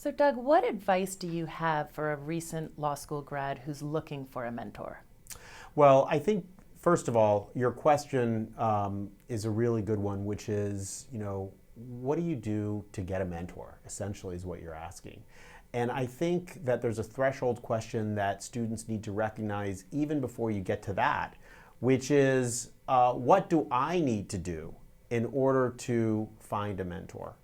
So, Doug, what advice do you have for a recent law school grad who's looking for a mentor? Well, I think, first of all, your question is a really good one, which is, what do you do to get a mentor, essentially, is what you're asking. And I think that there's a threshold question that students need to recognize even before you get to that, which is, what do I need to do in order to find a mentor?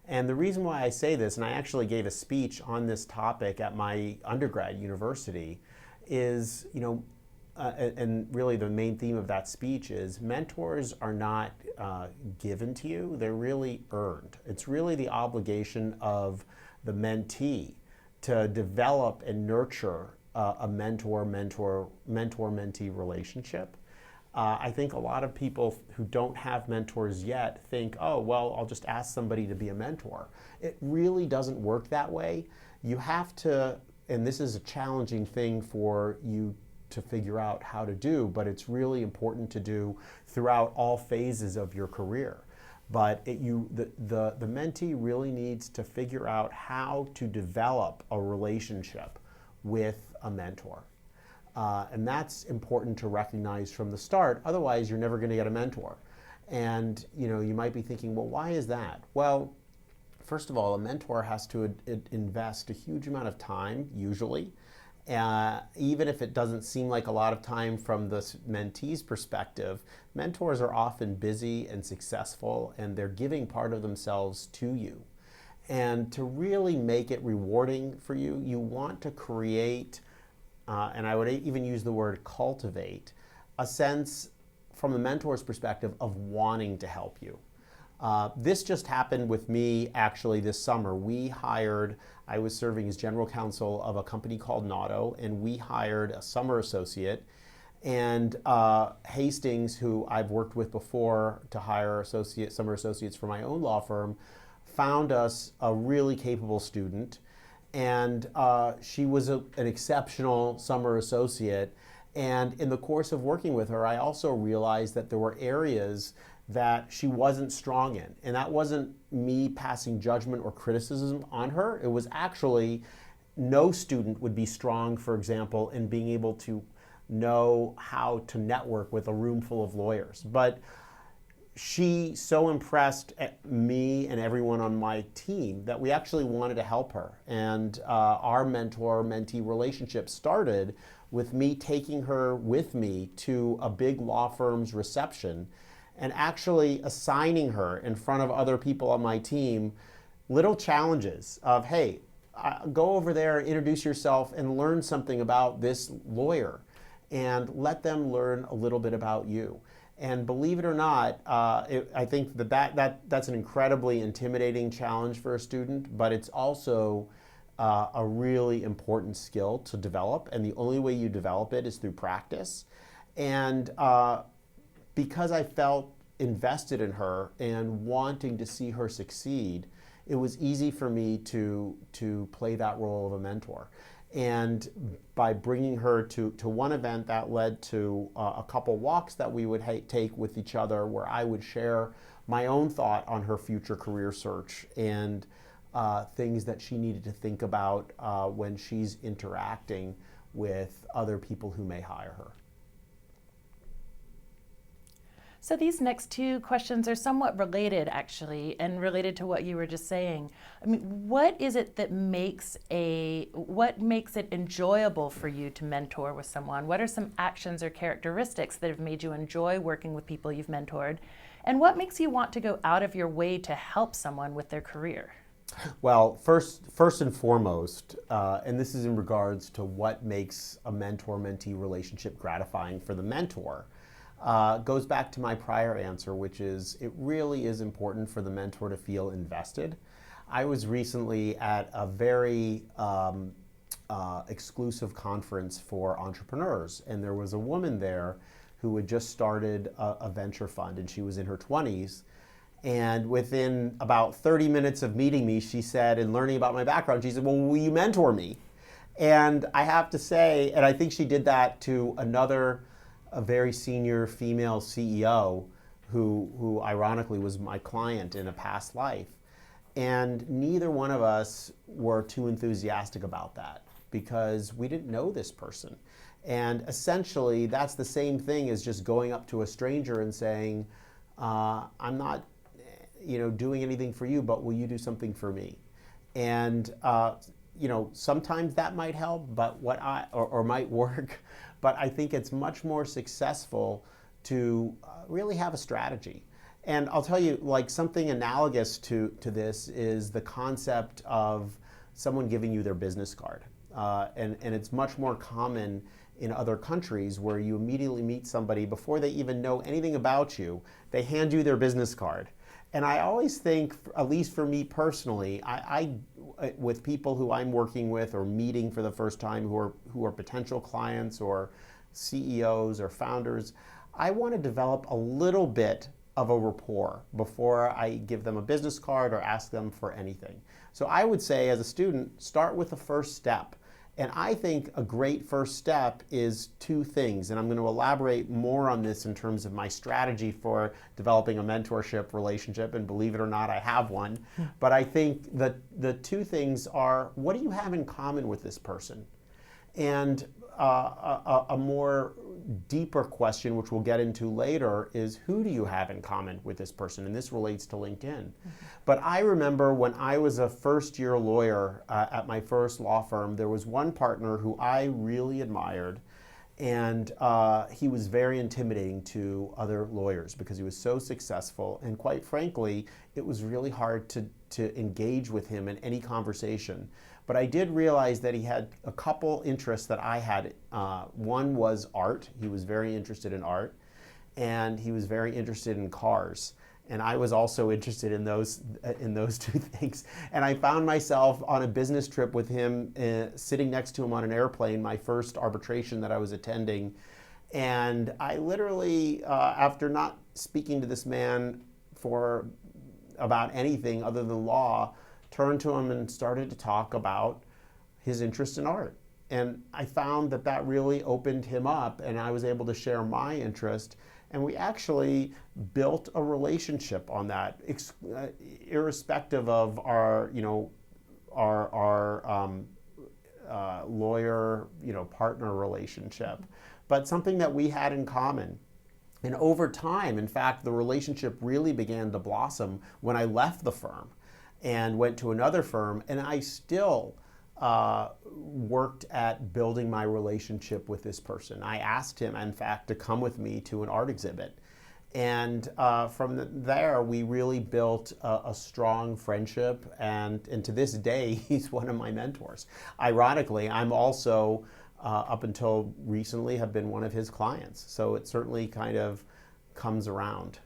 And the reason why I say this, and I actually gave a speech on this topic at my undergrad university, is, and really the main theme of that speech is mentors are not given to you, they're really earned. It's really the obligation of the mentee to develop and nurture a mentor-mentee relationship. I think a lot of people who don't have mentors yet think, oh, well, I'll just ask somebody to be a mentor. It really doesn't work that way. You have to, and this is a challenging thing for you to figure out how to do, but it's really important to do throughout all phases of your career. But the mentee really needs to figure out how to develop a relationship with a mentor. And that's important to recognize from the start. Otherwise, you're never going to get a mentor. And you might be thinking, well, why is that? Well, first of all, a mentor has to invest a huge amount of time, usually. Even if it doesn't seem like a lot of time from the mentee's perspective, mentors are often busy and successful, and they're giving part of themselves to you. And to really make it rewarding for you, you want to create and I would even use the word cultivate, a sense from the mentor's perspective of wanting to help you. This just happened with me actually this summer. I was serving as general counsel of a company called Nauto, and we hired a summer associate. And Hastings, who I've worked with before to hire summer associates for my own law firm, found us a really capable student. And she was an exceptional summer associate. And in the course of working with her, I also realized that there were areas that she wasn't strong in. And that wasn't me passing judgment or criticism on her. It was actually no student would be strong, for example, in being able to know how to network with a room full of lawyers. But she so impressed me and everyone on my team that we actually wanted to help her. And our mentor-mentee relationship started with me taking her with me to a big law firm's reception and actually assigning her in front of other people on my team little challenges of, hey, go over there, introduce yourself, and learn something about this lawyer, and let them learn a little bit about you. And believe it or not, I think that's an incredibly intimidating challenge for a student, but it's also a really important skill to develop. And the only way you develop it is through practice. And because I felt invested in her and wanting to see her succeed, it was easy for me to play that role of a mentor. And by bringing her to one event, that led to a couple walks that we would take with each other, where I would share my own thought on her future career search and things that she needed to think about when she's interacting with other people who may hire her. So these next two questions are somewhat related, actually, and related to what you were just saying. I mean, what is it that makes it enjoyable for you to mentor with someone? What are some actions or characteristics that have made you enjoy working with people you've mentored? And what makes you want to go out of your way to help someone with their career? Well, first and foremost, and this is in regards to what makes a mentor-mentee relationship gratifying for the mentor, goes back to my prior answer, which is it really is important for the mentor to feel invested. I was recently at a very exclusive conference for entrepreneurs, and there was a woman there who had just started a venture fund, and she was in her 20s. And within about 30 minutes of meeting me, she said, and learning about my background, she said, well, will you mentor me? And I have to say, and I think she did that to a very senior female CEO who ironically was my client in a past life. And neither one of us were too enthusiastic about that because we didn't know this person. And essentially, that's the same thing as just going up to a stranger and saying, I'm not doing anything for you, but will you do something for me? And sometimes that might help, but or might work, but I think it's much more successful to really have a strategy. And I'll tell you, like, something analogous to this is the concept of someone giving you their business card. And it's much more common in other countries where you immediately meet somebody before they even know anything about you. They hand you their business card. And I always think, at least for me personally, I with people who I'm working with or meeting for the first time who are potential clients or CEOs or founders, I want to develop a little bit of a rapport before I give them a business card or ask them for anything. So I would say, as a student, start with the first step. And I think a great first step is two things, and I'm going to elaborate more on this in terms of my strategy for developing a mentorship relationship, and believe it or not, I have one. But I think that the two things are, what do you have in common with this person? And a more deeper question, which we'll get into later, is who do you have in common with this person? And this relates to LinkedIn. But I remember when I was a first-year lawyer at my first law firm, there was one partner who I really admired, and he was very intimidating to other lawyers because he was so successful, and quite frankly, it was really hard to engage with him in any conversation. But I did realize that he had a couple interests that I had. One was art. He was very interested in art, and he was very interested in cars. And I was also interested in those two things. And I found myself on a business trip with him, sitting next to him on an airplane, my first arbitration that I was attending. And I literally, after not speaking to this man for about anything other than law, turned to him and started to talk about his interest in art. And I found that that really opened him up, and I was able to share my interest. And we actually built a relationship on that, irrespective of our lawyer, partner relationship, but something that we had in common. And over time, in fact, the relationship really began to blossom when I left the firm and went to another firm, and I still worked at building my relationship with this person. I asked him, in fact, to come with me to an art exhibit. And from there, we really built a strong friendship, and to this day, he's one of my mentors. Ironically, I'm also, up until recently, have been one of his clients. So it certainly kind of comes around.